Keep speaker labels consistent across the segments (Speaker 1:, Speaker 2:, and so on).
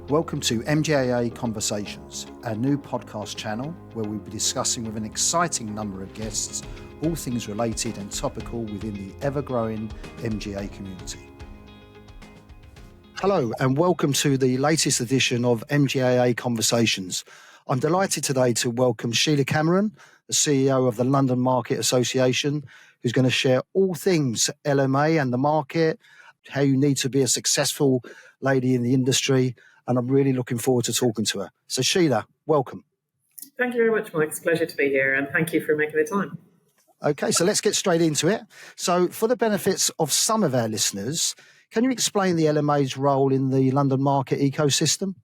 Speaker 1: Welcome to MGAA Conversations, our new podcast channel where we'll be discussing with an exciting number of guests all things related and topical within the ever-growing MGA community. Hello and welcome to the latest edition of MGAA Conversations. I'm delighted today to welcome Sheila Cameron, the CEO of the London Market Association, who's going to share all things LMA and the market, how you need to be a successful lady in the industry, and I'm really looking forward to talking to her. So Sheila, welcome.
Speaker 2: Thank you very much, Mike. It's a pleasure to be here, and thank you for making the time.
Speaker 1: Okay, so let's get straight into it. So for the benefits of some of our listeners, can you explain the LMA's role in the London market ecosystem?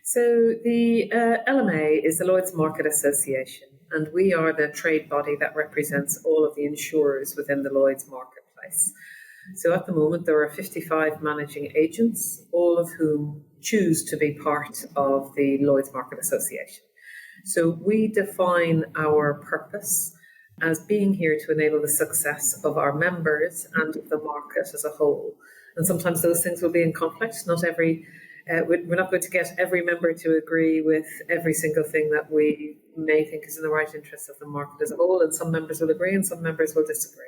Speaker 2: So the LMA is the Lloyds Market Association, and we are the trade body that represents all of the insurers within the Lloyds marketplace. So at the moment, there are 55 managing agents, all of whom choose to be part of the Lloyds Market Association. So we define our purpose as being here to enable the success of our members and the market as a whole. And sometimes those things will be in conflict. We're not going to get every member to agree with every single thing that we may think is in the right interest of the market as a whole. And some members will agree and some members will disagree.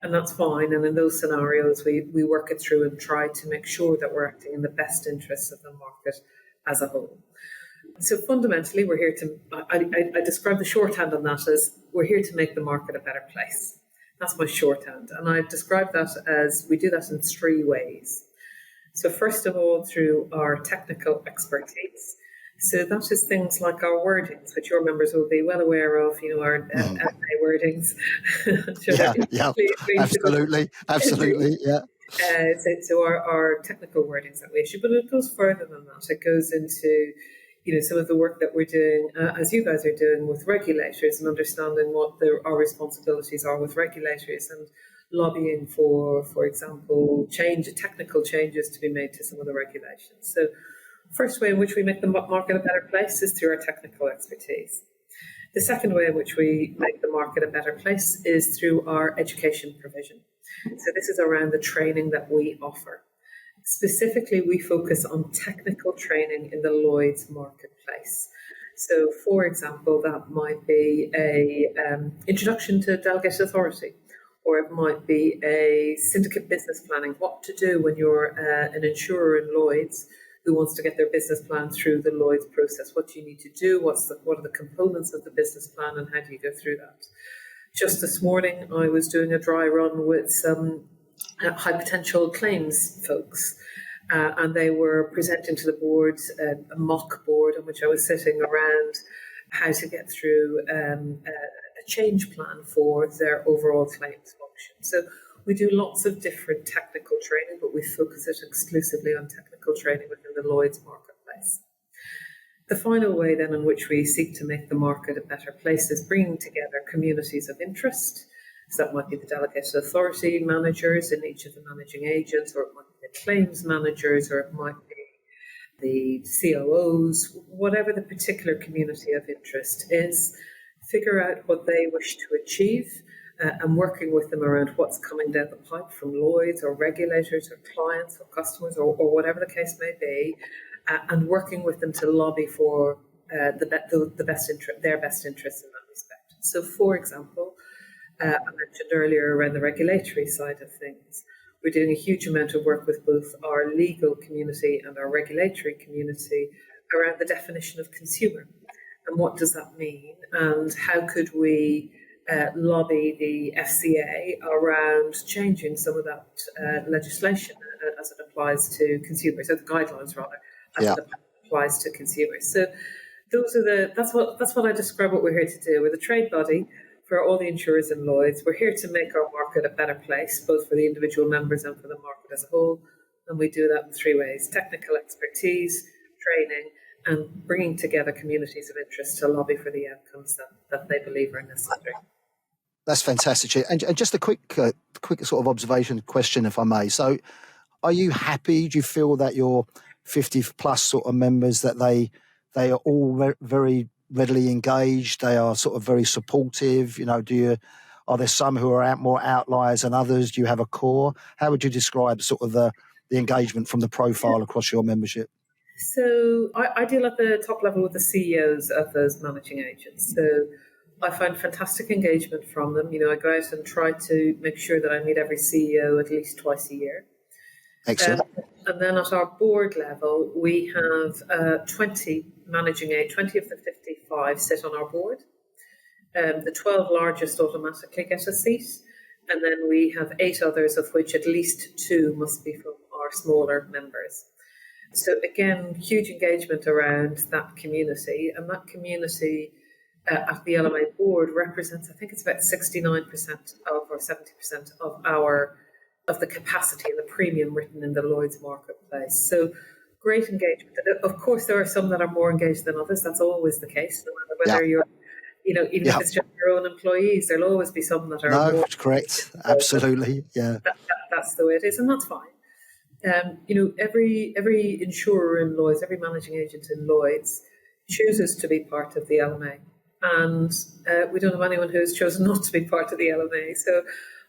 Speaker 2: And that's fine. And in those scenarios, we work it through and try to make sure that we're acting in the best interests of the market as a whole. So fundamentally, we're here to, I describe the shorthand on that as we're here to make the market a better place. That's my shorthand. And I've described that as we do that in three ways. So first of all, through our technical expertise. So that is things like our wordings, which your members will be well aware of, our LMA wordings.
Speaker 1: Absolutely, yeah.
Speaker 2: So our technical wordings that we issue, but it goes further than that. It goes into some of the work that we're doing, as you guys are doing with regulators and understanding what our responsibilities are with regulators and lobbying for example, technical changes to be made to some of the regulations. So first way in which we make the market a better place is through our technical expertise. The second way in which we make the market a better place is through our education provision. So this is around the training that we offer. Specifically, we focus on technical training in the Lloyds marketplace. So, for example, that might be an introduction to delegated authority, or it might be a syndicate business planning, what to do when you're an insurer in Lloyds who wants to get their business plan through the Lloyds process. What do you need to do? What are the components of the business plan, and how do you go through that? Just this morning, I was doing a dry run with some high potential claims folks, and they were presenting to the board a mock board on which I was sitting around how to get through a change plan for their overall claims function. So we do lots of different technical training, but we focus it exclusively on technical training within the Lloyds marketplace. The final way then in which we seek to make the market a better place is bringing together communities of interest. So that might be the delegated authority managers in each of the managing agents, or it might be the claims managers, or it might be the COOs, whatever the particular community of interest is, figure out what they wish to achieve, and working with them around what's coming down the pipe from Lloyds or regulators or clients or customers or whatever the case may be, and working with them to lobby for the best interest, their best interests in that respect. So, for example, I mentioned earlier around the regulatory side of things, we're doing a huge amount of work with both our legal community and our regulatory community around the definition of consumer. And what does that mean? And how could we lobby the FCA around changing some of that legislation as it applies to consumers, or the guidelines rather, as it applies to consumers. So that's what I describe what we're here to do. We're the trade body for all the insurers in Lloyds. We're here to make our market a better place, both for the individual members and for the market as a whole. And we do that in three ways: technical expertise, training, and bringing together communities of interest to lobby for the outcomes that they believe are necessary.
Speaker 1: That's fantastic. And just a quick sort of observation question, if I may. So are you happy? Do you feel that your 50 plus sort of members, that they are all very readily engaged? They are sort of very supportive? Are there some who are more outliers than others? Do you have a core? How would you describe sort of the engagement from the profile across your membership?
Speaker 2: So I deal at the top level with the CEOs of those managing agents. So I find fantastic engagement from them. I go out and try to make sure that I meet every CEO at least twice a year.
Speaker 1: Excellent.
Speaker 2: And then at our board level, we have 20 20 of the 55 sit on our board. The 12 largest automatically get a seat. And then we have 8 others, of which at least 2 must be from our smaller members. So again, huge engagement around that community. And that community at the LMA board represents, I think it's about 69% of or 70% of the capacity and the premium written in the Lloyds marketplace. So great engagement. Of course, there are some that are more engaged than others. That's always the case, no matter whether you're, even if it's just your own employees, there'll always be some that are more.
Speaker 1: No, correct. Absolutely. Yeah.
Speaker 2: That's the way it is, and that's fine. Every insurer in Lloyds, every managing agent in Lloyds chooses to be part of the LMA. And we don't have anyone who's chosen not to be part of the LMA. So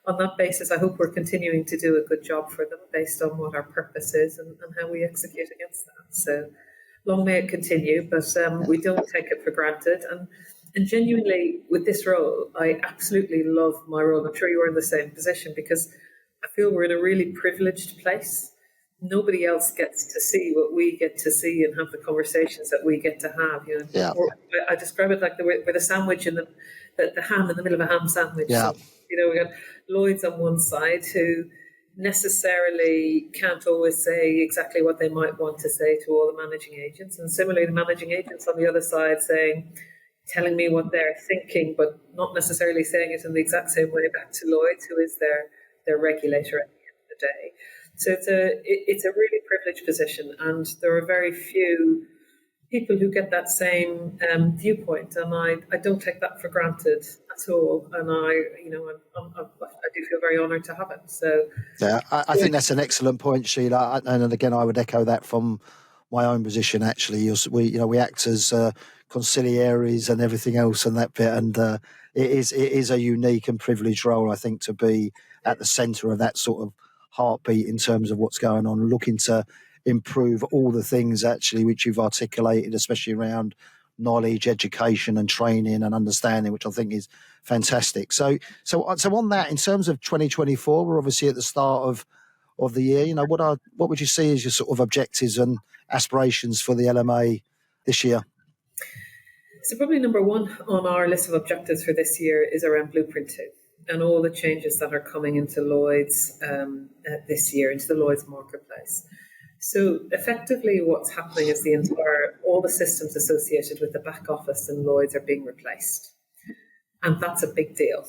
Speaker 2: on that basis, I hope we're continuing to do a good job for them based on what our purpose is and how we execute against that. So long may it continue, but we don't take it for granted. And genuinely, with this role, I absolutely love my role. I'm sure you are in the same position because I feel we're in a really privileged place. Nobody else gets to see what we get to see and have the conversations that we get to have. I describe it like we're the sandwich in the ham in the middle of a ham sandwich.
Speaker 1: Yeah.
Speaker 2: So, we got Lloyds on one side who necessarily can't always say exactly what they might want to say to all the managing agents, and similarly the managing agents on the other side telling me what they're thinking, but not necessarily saying it in the exact same way back to Lloyds, who is their regulator at the end of the day. So it's a really privileged position, and there are very few people who get that same viewpoint, and I don't take that for granted at all. And I do feel very honoured to have it. So
Speaker 1: yeah, I think that's an excellent point, Sheila. And again, I would echo that from my own position. Actually, we act as conciliaries and everything else, and that bit, and it is a unique and privileged role, I think, to be at the centre of that sort of heartbeat in terms of what's going on, looking to improve all the things actually which you've articulated, especially around knowledge, education and training and understanding, which I think is fantastic. So on that, in terms of 2024, we're obviously at the start of the year. What would you see as your sort of objectives and aspirations for the LMA this year?
Speaker 2: So probably number one on our list of objectives for this year is around Blueprint 2 and all the changes that are coming into Lloyds this year, into the Lloyds marketplace. So effectively what's happening is all the systems associated with the back office in Lloyds are being replaced. And that's a big deal.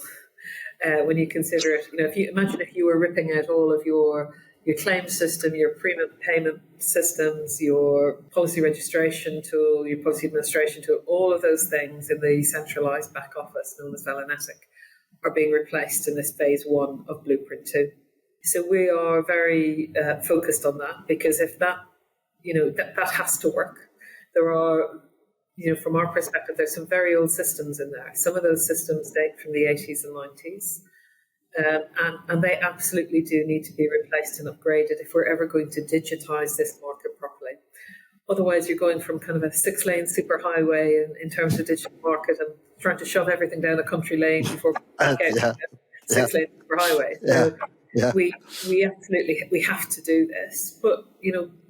Speaker 2: When you consider it, if you were ripping out all of your claim system, your premium payment systems, your policy registration tool, your policy administration tool, all of those things in the centralised back office known as Velenetic are being replaced in this phase 1 of Blueprint 2. So we are very focused on that, because if that has to work. There are, from our perspective, there's some very old systems in there. Some of those systems date from the 80s and 90s. And they absolutely do need to be replaced and upgraded if we're ever going to digitise this market properly. Otherwise, you're going from kind of a 6-lane superhighway in terms of digital market and trying to shove everything down a country lane before back out 6-lane superhighway. So we absolutely have to do this. But,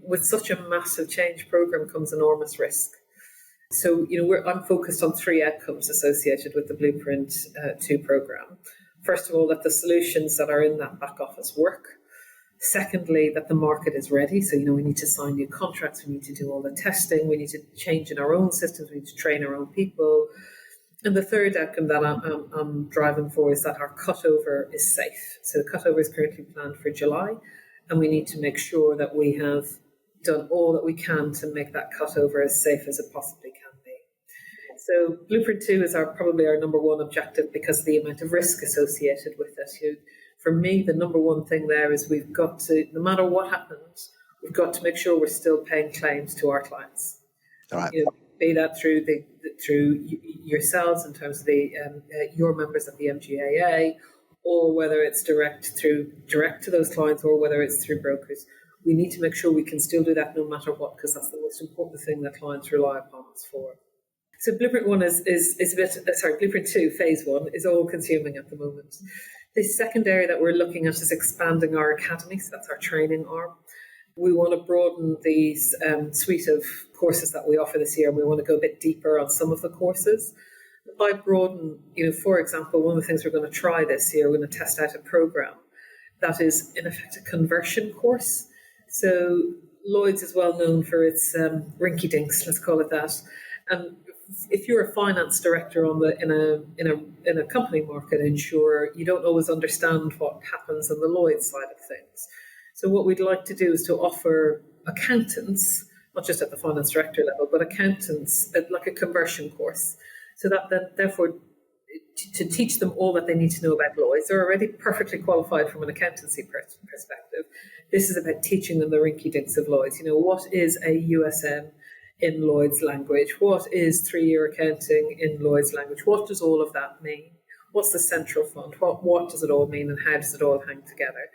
Speaker 2: with such a massive change program comes enormous risk. So, I'm focused on 3 outcomes associated with the Blueprint 2 program. First of all, that the solutions that are in that back office work. Secondly, that the market is ready. So, we need to sign new contracts. We need to do all the testing. We need to change in our own systems. We need to train our own people. And the third outcome that I'm driving for is that our cutover is safe. So the cutover is currently planned for July, and we need to make sure that we have done all that we can to make that cutover as safe as it possibly can be. So Blueprint 2 is probably our number one objective because of the amount of risk associated with it. For me, the number one thing there is we've got to, no matter what happens, we've got to make sure we're still paying claims to our clients.
Speaker 1: All right.
Speaker 2: Be that through yourselves in terms of your members of the MGAA, or whether it's direct to those clients, or whether it's through brokers. we need to make sure we can still do that no matter what, because that's the most important thing that clients rely upon us for. So Blueprint 1 Blueprint 2, phase 1, is all consuming at the moment. The second area that we're looking at is expanding our academy, so that's our training arm. We want to broaden the suite of courses that we offer this year, and we want to go a bit deeper on some of the courses. By broaden, for example, one of the things we're going to try this year, we're going to test out a program that is, in effect, a conversion course. So Lloyds is well known for its rinky-dinks, let's call it that. And if you're a finance director in a company market insurer, you don't always understand what happens on the Lloyds side of things. So what we'd like to do is to offer accountants, not just at the finance director level, but accountants like a conversion course. So that then, therefore, to teach them all that they need to know about Lloyds. They're already perfectly qualified from an accountancy perspective. This is about teaching them the rinky-dinks of Lloyds. What is a USM in Lloyd's language? What is 3-year accounting in Lloyd's language? What does all of that mean? What's the central fund? What does it all mean, and how does it all hang together?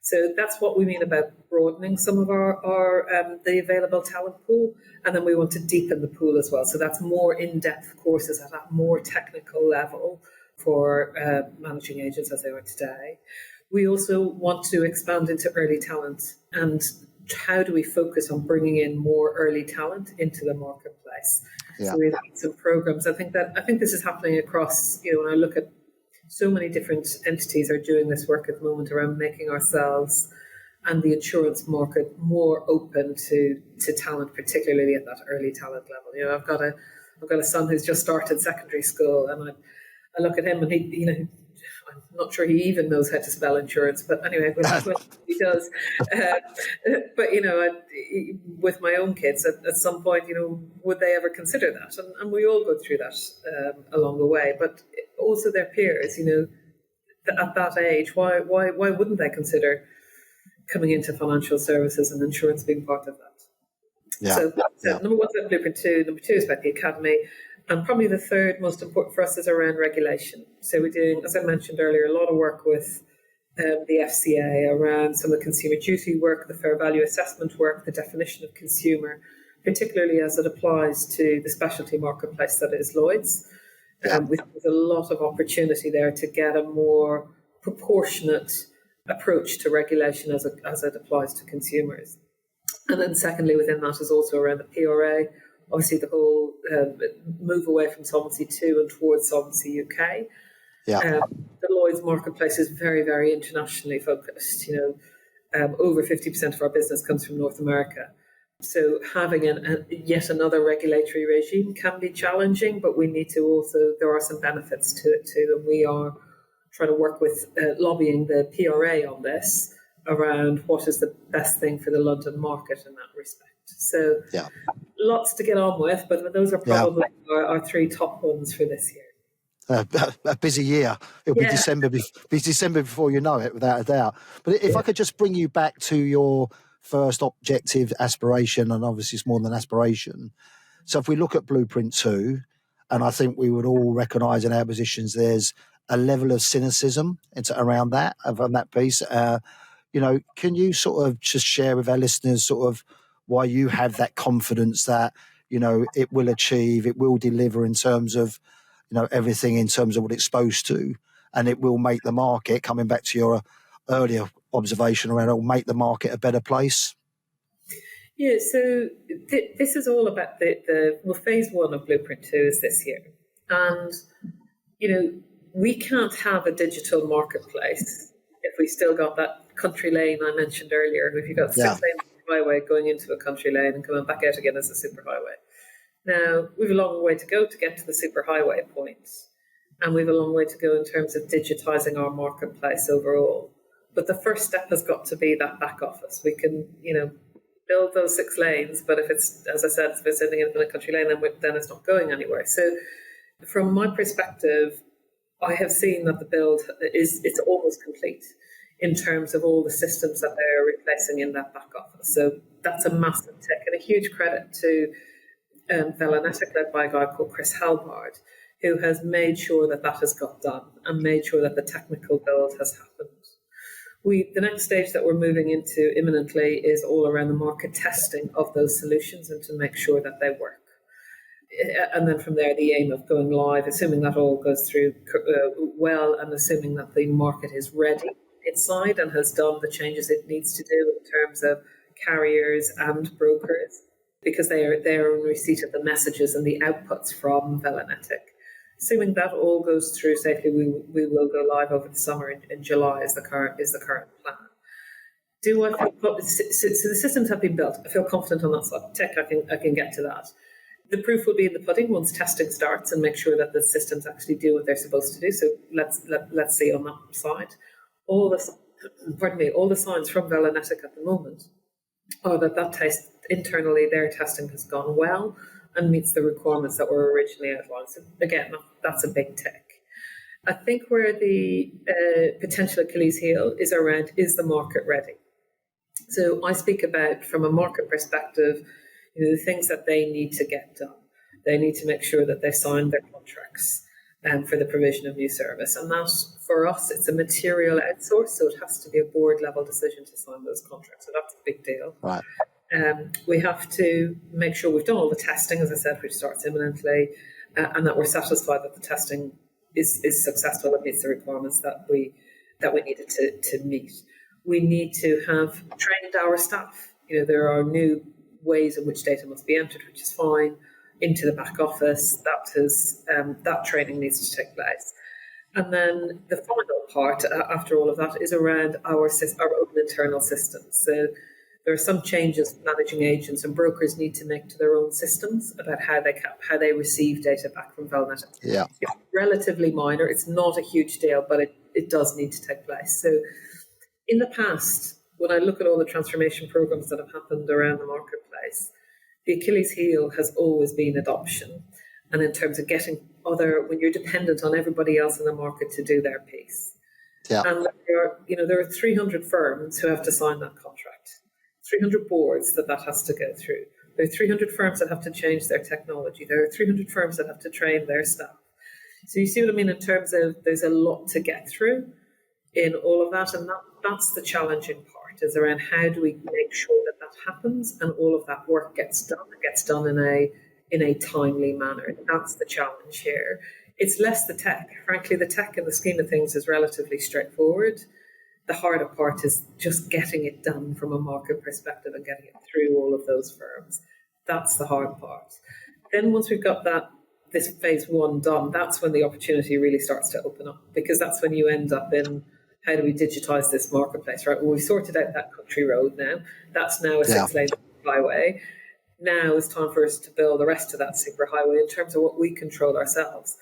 Speaker 2: So that's what we mean about broadening some of our the available talent pool, and then we want to deepen the pool as well. So that's more in-depth courses at that more technical level for managing agents as they are today. We also want to expand into early talent, and how do we focus on bringing in more early talent into the marketplace? Yeah. So we've got some programs. I think this is happening across. When I look at so many different entities are doing this work at the moment around making ourselves and the insurance market more open to talent, particularly at that early talent level. I've got a son who's just started secondary school, and I look at him, and he I'm not sure he even knows how to spell insurance, but anyway, he does. But with my own kids, at some point, would they ever consider that? And we all go through that along the way. But also their peers, at that age, why wouldn't they consider coming into financial services and insurance being part of that? Yeah. So number 1 is about Blueprint 2. Number 2 is about the academy. And probably the third most important for us is around regulation. So we're doing, as I mentioned earlier, a lot of work with the FCA around some of the consumer duty work, the fair value assessment work, the definition of consumer, particularly as it applies to the specialty marketplace that is Lloyds. With a lot of opportunity there to get a more proportionate approach to regulation as it applies to consumers. And then secondly, within that is also around the PRA. Obviously, the whole move away from Solvency II and towards Solvency UK. The Lloyds marketplace is very, very internationally focused. Over 50% of our business comes from North America. So having yet another regulatory regime can be challenging, but we need to also, there are some benefits to it too. And we are trying to work with lobbying the PRA on this around what is the best thing for the London market in that respect. So lots to get on with, but those are probably our 3 top ones for this year.
Speaker 1: A busy year. It'll be December before you know it, without a doubt. But if I could just bring you back to your first objective, aspiration, and obviously it's more than aspiration. So if we look at Blueprint 2, and I think we would all recognise in our positions there's a level of cynicism around that, on that piece. Can you sort of just share with our listeners sort of why you have that confidence that, it will achieve, it will deliver in terms of, everything in terms of what it's supposed to, and it will make the market, coming back to your earlier observation around, it will make the market a better place?
Speaker 2: Yeah, so this is all about phase 1 of Blueprint 2 is this year. And, we can't have a digital marketplace if we still got that country lane I mentioned earlier. If you've got 6 lanes highway going into a country lane and coming back out again as a superhighway. Now, we've a long way to go to get to the superhighway point, and we've a long way to go in terms of digitising our marketplace overall. But the first step has got to be that back office. We can, build those 6 lanes, but if it's, as I said, if it's sitting in a country lane, then it's not going anywhere. So from my perspective, I have seen that the build it's almost complete in terms of all the systems that they're replacing in that back office. So that's a massive tick, and a huge credit to Velanetic, led by a guy called Chris Halbard, who has made sure that has got done and made sure that the technical build has happened. The next stage that we're moving into imminently is all around the market testing of those solutions and to make sure that they work. And then from there, the aim of going live, assuming that all goes through well and assuming that the market is ready inside and has done the changes it needs to do in terms of carriers and brokers, because they are in receipt of the messages and the outputs from Velanetic. Assuming that all goes through safely, we will go live over the summer in July is the current plan. Do I feel so the systems have been built? I feel confident on that side. Tech, I can get to that. The proof will be in the pudding once testing starts and make sure that the systems actually do what they're supposed to do. So let's see on that side. All the signs from Velanetic at the moment are that test internally their testing has gone well and meets the requirements that were originally outlined. So again, that's a big tick. I think where the potential Achilles heel is around, is the market ready? So I speak about, from a market perspective, the things that they need to get done. They need to make sure that they sign their contracts for the provision of new service. And that, for us, it's a material outsource, so it has to be a board level decision to sign those contracts. So that's a big deal.
Speaker 1: Right.
Speaker 2: We have to make sure we've done all the testing, as I said, which starts imminently, and that we're satisfied that the testing is successful and meets the requirements that we needed to meet. We need to have trained our staff. There are new ways in which data must be entered, which is fine, into the back office. That training needs to take place. And then the final part, after all of that, is around our own internal systems. So there are some changes managing agents and brokers need to make to their own systems about how they receive data back from Velanetic.
Speaker 1: Yeah.
Speaker 2: It's relatively minor. It's not a huge deal, but it does need to take place. So in the past, when I look at all the transformation programs that have happened around the marketplace, the Achilles heel has always been adoption. And in terms of getting when you're dependent on everybody else in the market to do their piece.
Speaker 1: Yeah.
Speaker 2: And there are 300 firms who have to sign that contract. 300 boards that has to go through. There are 300 firms that have to change their technology. There are 300 firms that have to train their staff. So you see what I mean in terms of there's a lot to get through in all of that. And that's the challenging part, is around how do we make sure that happens and all of that work gets done in a timely manner. That's the challenge here. It's less the tech. Frankly, the tech in the scheme of things is relatively straightforward. The harder part is just getting it done from a market perspective and getting it through all of those firms. That's the hard part. Then once we've got this phase one done, that's when the opportunity really starts to open up, because that's when you end up in, how do we digitize this marketplace, right? Well, we've sorted out that country road now. That's now a 6-lane highway. Now it's time for us to build the rest of that super highway in terms of what we control ourselves.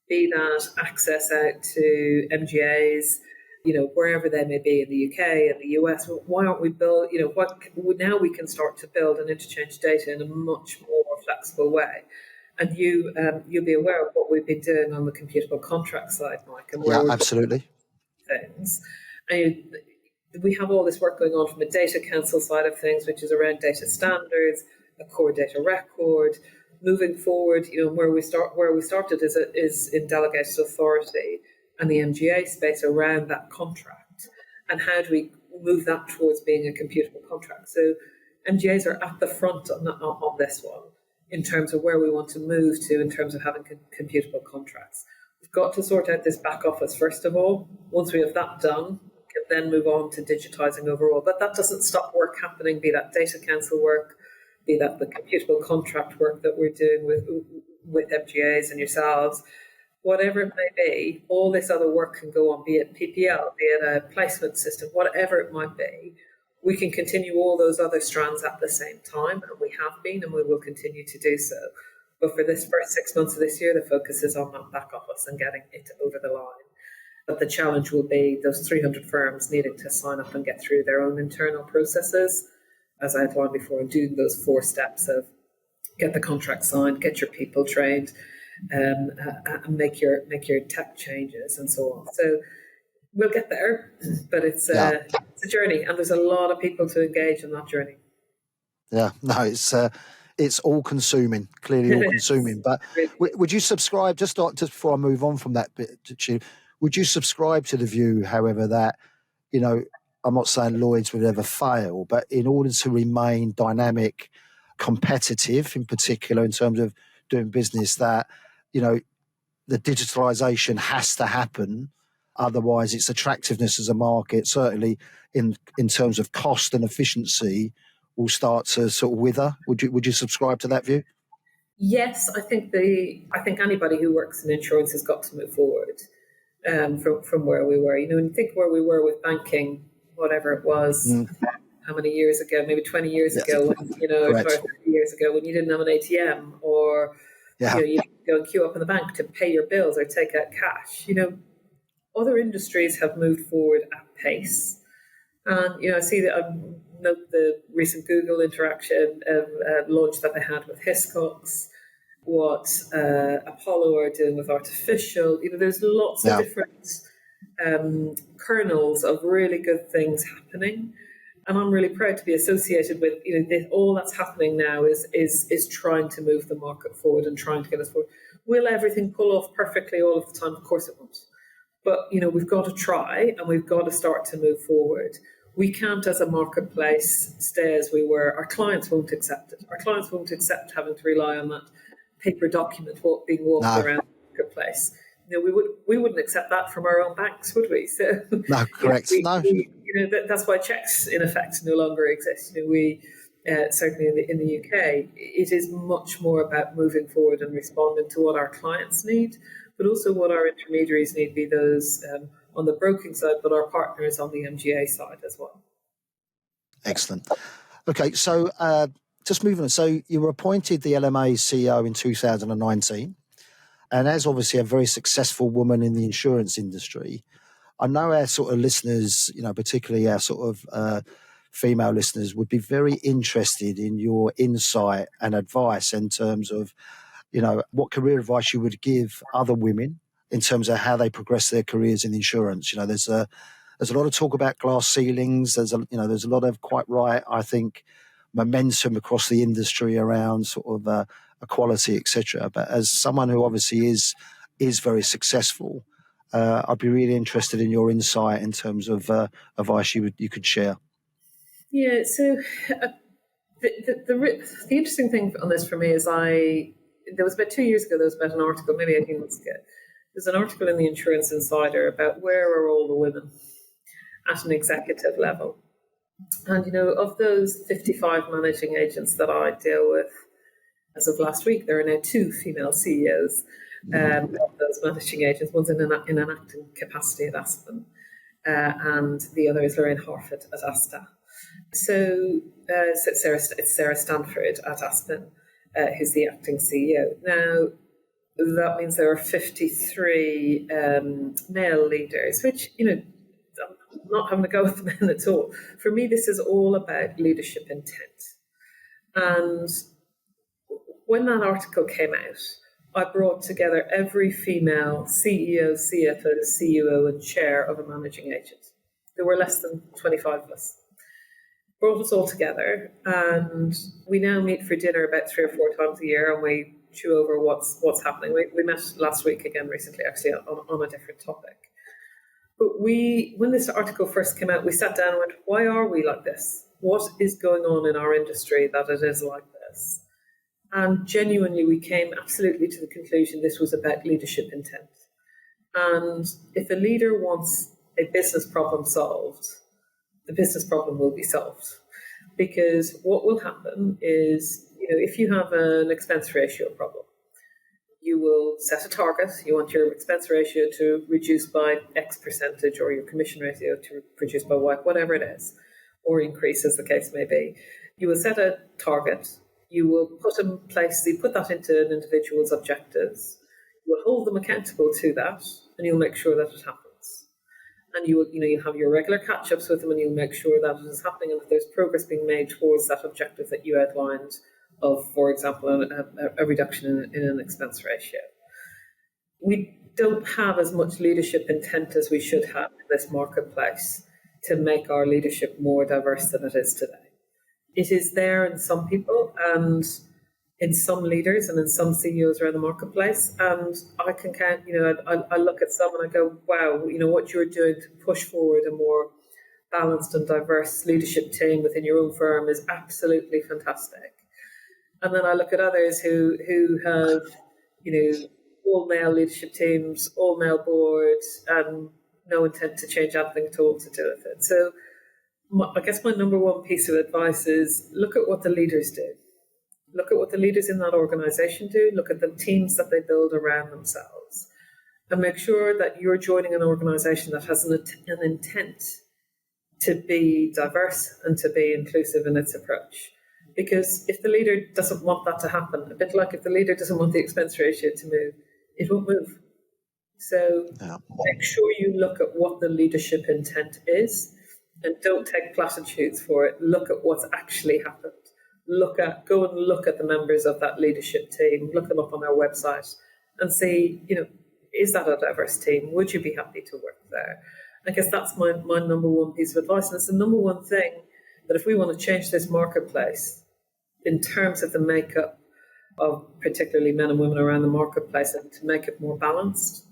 Speaker 2: Be that access out to MGAs, wherever they may be in the UK and the US. Why aren't we now we can start to build and interchange data in a much more flexible way. And you'll be aware of what we've been doing on the computable contract side, Mike. And where
Speaker 1: absolutely.
Speaker 2: Things. And we have all this work going on from a data council side of things, which is around data standards, a core data record. Moving forward, where we started is in delegated authority and the MGA space around that contract, and how do we move that towards being a computable contract. So MGAs are at the front on this one in terms of where we want to move to in terms of having computable contracts. We've got to sort out this back office first of all. Once we have that done, we can then move on to digitising overall. But that doesn't stop work happening, be that data council work, be that the computable contract work that we're doing with MGAs and yourselves. Whatever it may be, all this other work can go on, be it PPL, be it a placement system, whatever it might be. We can continue all those other strands at the same time, and we have been, and we will continue to do so. But for this first 6 months of this year, the focus is on that back office and getting it over the line. But the challenge will be those 300 firms needing to sign up and get through their own internal processes, as I outlined before, and doing those 4 steps of get the contract signed, get your people trained, and make your tech changes and so on. So we'll get there, but it's a journey, and there's a lot of people to engage in that journey.
Speaker 1: Yeah, no, it's all consuming, clearly all consuming. But would you subscribe, just before I move on from that bit, would you subscribe to the view, however, that I'm not saying Lloyds would ever fail, but in order to remain dynamic, competitive, in particular in terms of doing business, that you know the digitalisation has to happen. Otherwise, its attractiveness as a market, certainly in terms of cost and efficiency, will start to sort of wither. Would you subscribe to that view?
Speaker 2: Yes, I think anybody who works in insurance has got to move forward from where we were. You know, when you think where we were with banking, whatever it was, how many years ago, maybe 20 years
Speaker 1: Yeah,
Speaker 2: ago, when, or
Speaker 1: correct.
Speaker 2: 30 years ago, when you didn't have an ATM, or
Speaker 1: Yeah,
Speaker 2: you go and queue up in the bank to pay your bills or take out cash. Other industries have moved forward at pace. And, I see that I note the recent Google interaction launch that they had with Hiscox, what Apollo are doing with artificial. There's lots of different kernels of really good things happening. And I'm really proud to be associated with, all that's happening now is trying to move the market forward and trying to get us forward. Will everything pull off perfectly all of the time? Of course it won't. But, we've got to try and we've got to start to move forward. We can't, as a marketplace, stay as we were. Our clients won't accept it. Our clients won't accept having to rely on that paper document being walked around the marketplace. We wouldn't accept that from our own banks, would we? So
Speaker 1: no, correct.
Speaker 2: that's why checks, in effect, no longer exist. We certainly in the UK, it is much more about moving forward and responding to what our clients need, but also what our intermediaries need, be those on the broking side, but our partners on the MGA side as well.
Speaker 1: Excellent. Okay, so just moving on. So you were appointed the LMA's CEO in 2019, and as obviously a very successful woman in the insurance industry, I know our sort of listeners, particularly our sort of female listeners, would be very interested in your insight and advice in terms of, what career advice you would give other women in terms of how they progress their careers in insurance. There's a lot of talk about glass ceilings. There's a lot of, quite right, I think, momentum across the industry around sort of equality, etc. But as someone who obviously is very successful, I'd be really interested in your insight in terms of advice you could share.
Speaker 2: Yeah. So the interesting thing on this for me is there was about 2 years ago, there was about an article, maybe 18 months ago. There's an article in the Insurance Insider about where are all the women at an executive level. And, of those 55 managing agents that I deal with, as of last week, there are now 2 female CEOs of those managing agents. One's in an acting capacity at Aspen, and the other is Lorraine Harford at Asta. So it's Sarah Stanford at Aspen, who's the acting CEO. Now, that means there are 53 male leaders, which, I'm not having to go with the men at all. For me, this is all about leadership intent. And when that article came out, I brought together every female CEO, CFO, CEO, and chair of a managing agent. There were less than 25 of us. Brought us all together, and we now meet for dinner about 3 or 4 times a year, and we chew over what's happening. We met last week again recently, actually, on a different topic. But when this article first came out, we sat down and went, why are we like this? What is going on in our industry that it is like this? And genuinely, we came absolutely to the conclusion this was about leadership intent. And if a leader wants a business problem solved, the business problem will be solved. Because what will happen is, if you have an expense ratio problem, you will set a target. You want your expense ratio to reduce by X percentage, or your commission ratio to reduce by Y, whatever it is, or increase as the case may be. You will set a target. You will put that into an individual's objectives. You will hold them accountable to that, and you'll make sure that it happens. And you'll have your regular catch-ups with them, and you'll make sure that it is happening, and that there's progress being made towards that objective that you outlined of, for example, a reduction in an expense ratio. We don't have as much leadership intent as we should have in this marketplace to make our leadership more diverse than it is today. It is there in some people and in some leaders and in some CEOs around the marketplace. And I can count, I look at some and I go, wow, what you're doing to push forward a more balanced and diverse leadership team within your own firm is absolutely fantastic. And then I look at others who have, all male leadership teams, all male boards, and no intent to change anything at all to do with it. So I guess my number one piece of advice is look at what the leaders do. Look at what the leaders in that organisation do. Look at the teams that they build around themselves. And make sure that you're joining an organisation that has an intent to be diverse and to be inclusive in its approach. Because if the leader doesn't want that to happen, a bit like if the leader doesn't want the expense ratio to move, it won't move. So make sure you look at what the leadership intent is and don't take platitudes for it. Look at what's actually happened. Go and look at the members of that leadership team, look them up on their website and see, is that a diverse team? Would you be happy to work there? I guess that's my number one piece of advice. And it's the number one thing that if we want to change this marketplace in terms of the makeup of particularly men and women around the marketplace and to make it more balanced,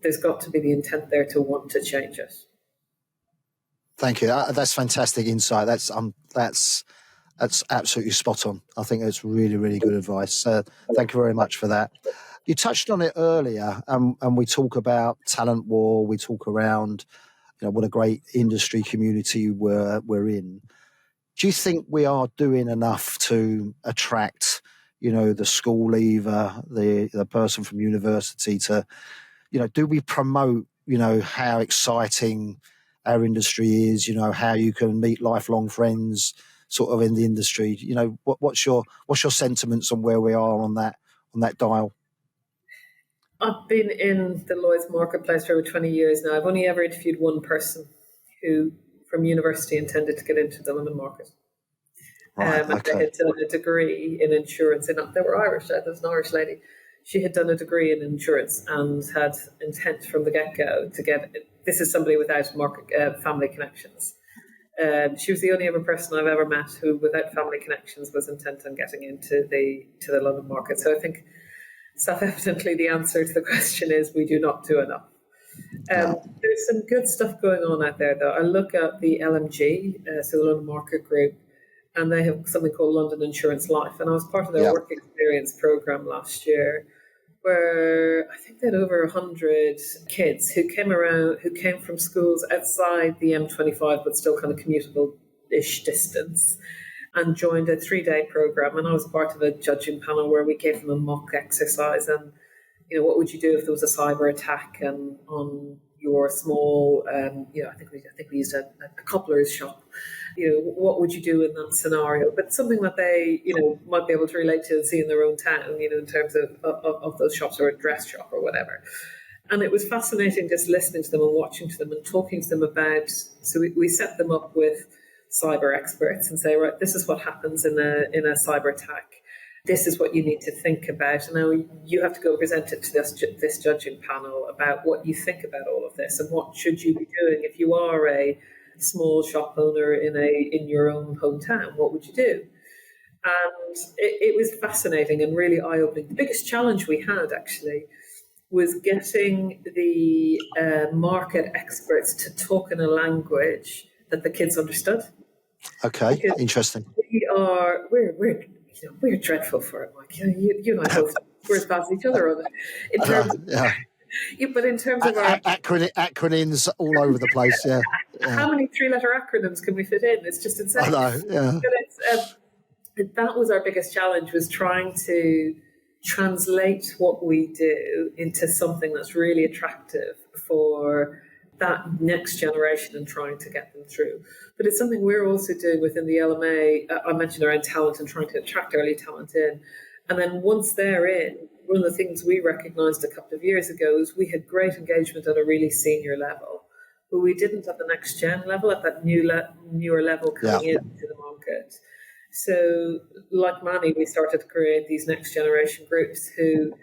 Speaker 2: there's got to be the intent there to want to change it.
Speaker 1: Thank you. That's fantastic insight. That's absolutely spot on. I think that's really, really good advice. Thank you very much for that. You touched on it earlier, and we talk about talent war. We talk around, what a great industry community we're in. Do you think we are doing enough to attract, the school leaver, the person from university to, do we promote, how exciting our industry is, how you can meet lifelong friends sort of in the industry? What's your sentiments on where we are on that dial?
Speaker 2: I've been in the Lloyds marketplace for over 20 years now. I've only ever interviewed one person who from university intended to get into the London market.
Speaker 1: Right,
Speaker 2: and they had done a degree in insurance. And they were Irish. There was an Irish lady. She had done a degree in insurance and had intent from the get-go to get. This is somebody without family connections. She was the only other person I've ever met who, without family connections, was intent on getting into the London market. So I think self-evidently the answer to the question is we do not do enough. There's some good stuff going on out there, though. I look at the LMG, so the London Market Group, and they have something called London Insurance Life. And I was part of their work experience program last year, where I think they had over 100 kids who came from schools outside the M25, but still kind of commutable-ish distance, and joined a 3-day program. And I was part of a judging panel where we gave them a mock exercise and, what would you do if there was a cyber attack on your small, I think we used a cobbler's shop. What would you do in that scenario? But something that they, might be able to relate to and see in their own town, in terms of those shops or a dress shop or whatever. And it was fascinating just listening to them and watching to them and talking to them about. So we set them up with cyber experts and say, right, this is what happens in a cyber attack. This is what you need to think about. And now you have to go present it to this judging panel about what you think about all of this and what should you be doing if you are a small shop owner in your own hometown. What would you do? And it was fascinating and really eye-opening. The biggest challenge we had actually was getting the market experts to talk in a language that the kids understood.
Speaker 1: Okay, because interesting.
Speaker 2: We're dreadful for it, Mike. You and I both we're as bad as each other on it. But in terms of our
Speaker 1: acronyms all over the place, yeah.
Speaker 2: How many 3-letter acronyms can we fit in? It's just insane.
Speaker 1: I know, yeah.
Speaker 2: But that was our biggest challenge, was trying to translate what we do into something that's really attractive for that next generation and trying to get them through. But it's something we're also doing within the LMA. I mentioned around talent and trying to attract early talent in. And then once they're in, one of the things we recognised a couple of years ago is we had great engagement at a really senior level, but we didn't at the next gen level, at that newer level coming into the market. So like Manny, we started to create these next generation groups who,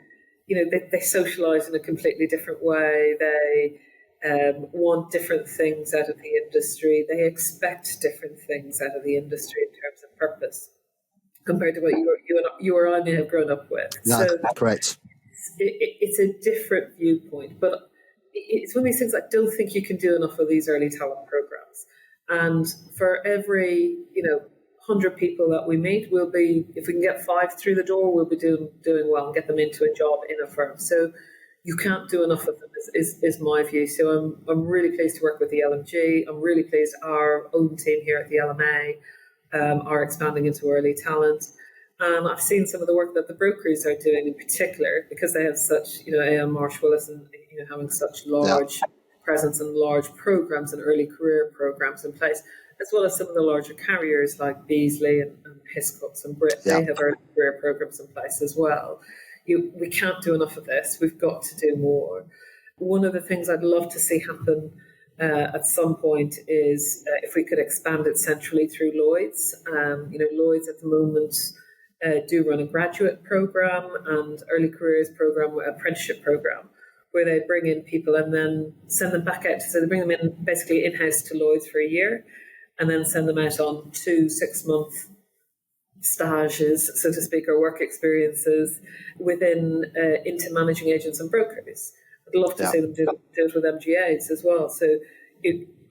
Speaker 2: they socialise in a completely different way. They want different things out of the industry. They expect different things out of the industry in terms of purpose compared to what you or I may have grown up with.
Speaker 1: No, so correct.
Speaker 2: It's a different viewpoint, but it's one of these things I don't think you can do enough of these early talent programs. And for every, 100 people that we meet, if we can get 5 through the door, we'll be doing well and get them into a job in a firm. So you can't do enough of them, is my view. So I'm really pleased to work with the LMG. I'm really pleased our own team here at the LMA are expanding into early talent. I've seen some of the work that the brokers are doing in particular, because they have such, A.M. Marsh Willis and, having such large presence and large programs and early career programs in place, as well as some of the larger carriers like Beasley and Hiscox and Brit. They have early career programs in place as well. We can't do enough of this. We've got to do more. One of the things I'd love to see happen at some point is if we could expand it centrally through Lloyds. Lloyds at the moment do run a graduate program and early careers program, apprenticeship program, where they bring in people and then send them back out. So they bring them in basically in-house to Lloyds for a year and then send them out on 2 6-month stages, so to speak, or work experiences into managing agents and brokers. I'd love to see them do it with MGAs as well. So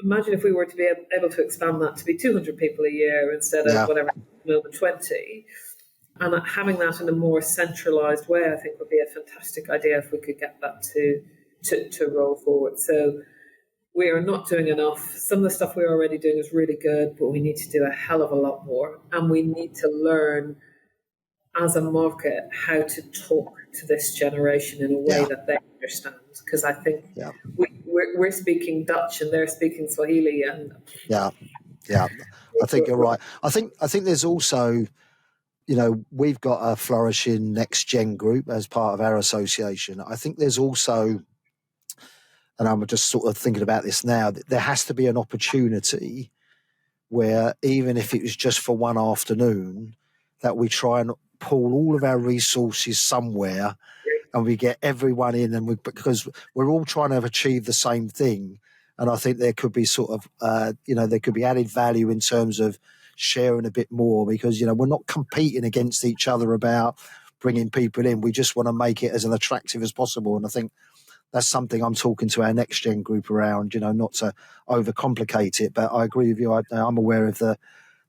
Speaker 2: imagine if we were to be able to expand that to be 200 people a year instead of whatever, 20. And having that in a more centralised way, I think, would be a fantastic idea if we could get that to roll forward. So we are not doing enough. Some of the stuff we're already doing is really good, but we need to do a hell of a lot more. And we need to learn as a market how to talk to this generation in a way that they understand. Because I think we're speaking Dutch and they're speaking Swahili. And
Speaker 1: I think you're right. I think there's also, we've got a flourishing next gen group as part of our association. I think there's also, and I'm just sort of thinking about this now, that there has to be an opportunity where, even if it was just for one afternoon, that we try and pool all of our resources somewhere and we get everyone in, and because we're all trying to achieve the same thing. And I think there could be sort of, there could be added value in terms of sharing a bit more, because, we're not competing against each other about bringing people in. We just want to make it as attractive as possible. And I think that's something I'm talking to our next gen group around, not to overcomplicate it. But I agree with you. I'm aware of the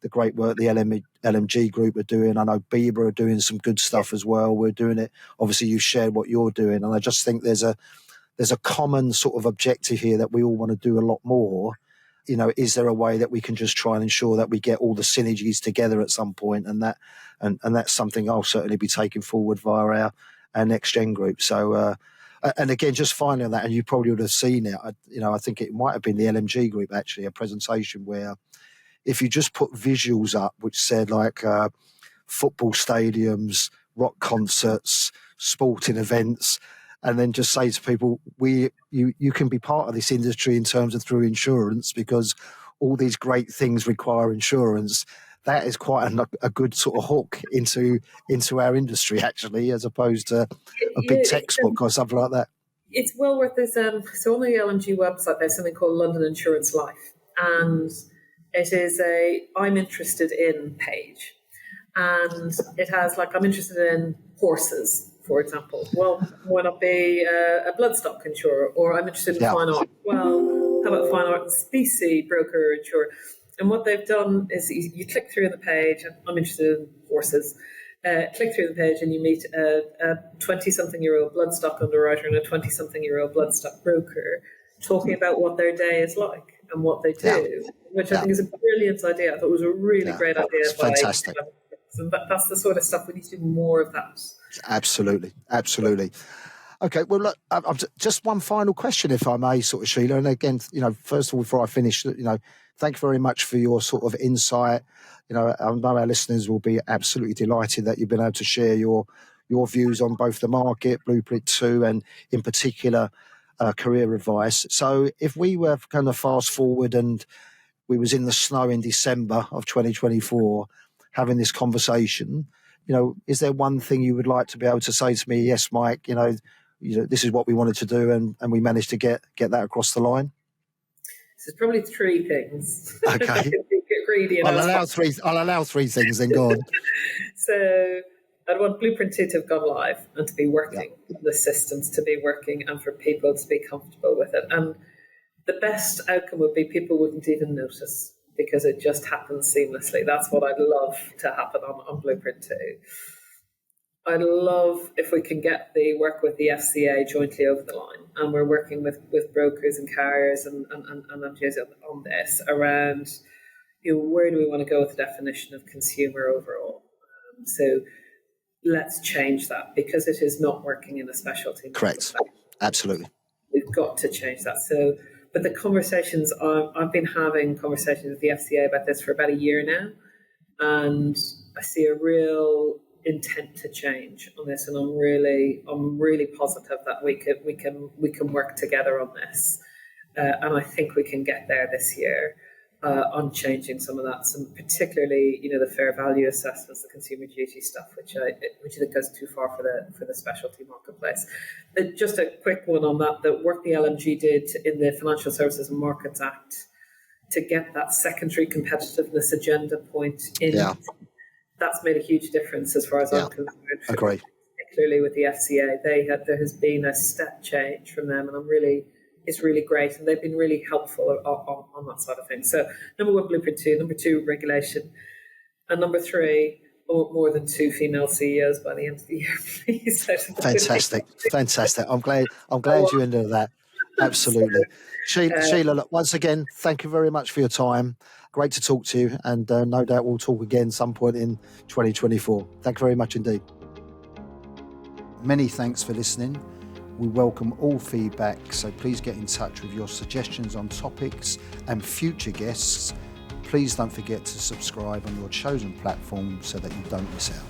Speaker 1: great work the LMG group are doing. I know Bieber are doing some good stuff as well. We're doing it. Obviously, you've shared what you're doing. And I just think there's a common sort of objective here that we all want to do a lot more. Is there a way that we can just try and ensure that we get all the synergies together at some point? And that's something I'll certainly be taking forward via our next gen group. So, and again, just finally on that, and you probably would have seen it, I think it might have been the LMG group, actually, a presentation where if you just put visuals up, which said like football stadiums, rock concerts, sporting events, and then just say to people, you can be part of this industry in terms of through insurance, because all these great things require insurance. That is quite a good sort of hook into our industry, actually, as opposed to a big textbook or something like that.
Speaker 2: It's well worth this. So on the LMG website, there's something called London Insurance Life, and it is a I'm interested in page, and it has like I'm interested in horses, for example. Well, why not be a bloodstock insurer? Or I'm interested in fine art. Well, how about fine art and specie broker insurer? And what they've done is you click through the page. I'm interested in horses. Click through the page and you meet a 20-something-year-old bloodstock underwriter and a 20-something-year-old bloodstock broker talking about what their day is like and what they do, which I think is a brilliant idea. I thought it was a really great idea.
Speaker 1: It's fantastic.
Speaker 2: And that's the sort of stuff we need to do more of that.
Speaker 1: Absolutely. Okay, well, look, just one final question, if I may, sort of, Sheila. And again, first of all, before I finish, thank you very much for your sort of insight. I know our listeners will be absolutely delighted that you've been able to share your views on both the market, Blueprint 2, and in particular, career advice. So if we were kind of fast forward and we was in the snow in December of 2024 having this conversation, is there one thing you would like to be able to say to me? Yes, Mike, this is what we wanted to do, and we managed to get that across the line.
Speaker 2: So it's probably 3 things.
Speaker 1: Okay.
Speaker 2: Get greedy.
Speaker 1: I'll allow 3 things. Then go on.
Speaker 2: So I'd want Blueprint 2 to have gone live and to be working, the systems to be working, and for people to be comfortable with it. And the best outcome would be people wouldn't even notice. because it just happens seamlessly. That's what I'd love to happen on Blueprint 2. I'd love if we can get the work with the FCA jointly over the line, and we're working with brokers and carriers and MGAs on this around, where do we want to go with the definition of consumer overall? So let's change that, because it is not working in a specialty market.
Speaker 1: Correct. Absolutely.
Speaker 2: We've got to change that. So, but the conversations, I've been having conversations with the FCA about this for about a year now, and I see a real intent to change on this, and I'm really positive that we can work together on this, and I think we can get there this year on changing some of that, particularly the fair value assessments, the consumer duty stuff, which I think goes too far for the specialty marketplace. Just a quick one on that: the work the LMG did in the Financial Services and Markets Act to get that secondary competitiveness agenda point in. Yeah. That's made a huge difference as far as I'm concerned.
Speaker 1: Agree.
Speaker 2: Particularly with the FCA, there has been a step change from them, and it's really great, and they've been really helpful on that side of things. So, number 1, Blueprint 2. Number 2, regulation, and number 3, I want more than 2 female CEOs by the end of the year, please.
Speaker 1: Fantastic. I'm glad you ended that. Absolutely. Sheila, look, once again, thank you very much for your time. Great to talk to you, and no doubt we'll talk again some point in 2024. Thank you very much indeed. Many thanks for listening. We welcome all feedback, so please get in touch with your suggestions on topics and future guests. Please don't forget to subscribe on your chosen platform so that you don't miss out.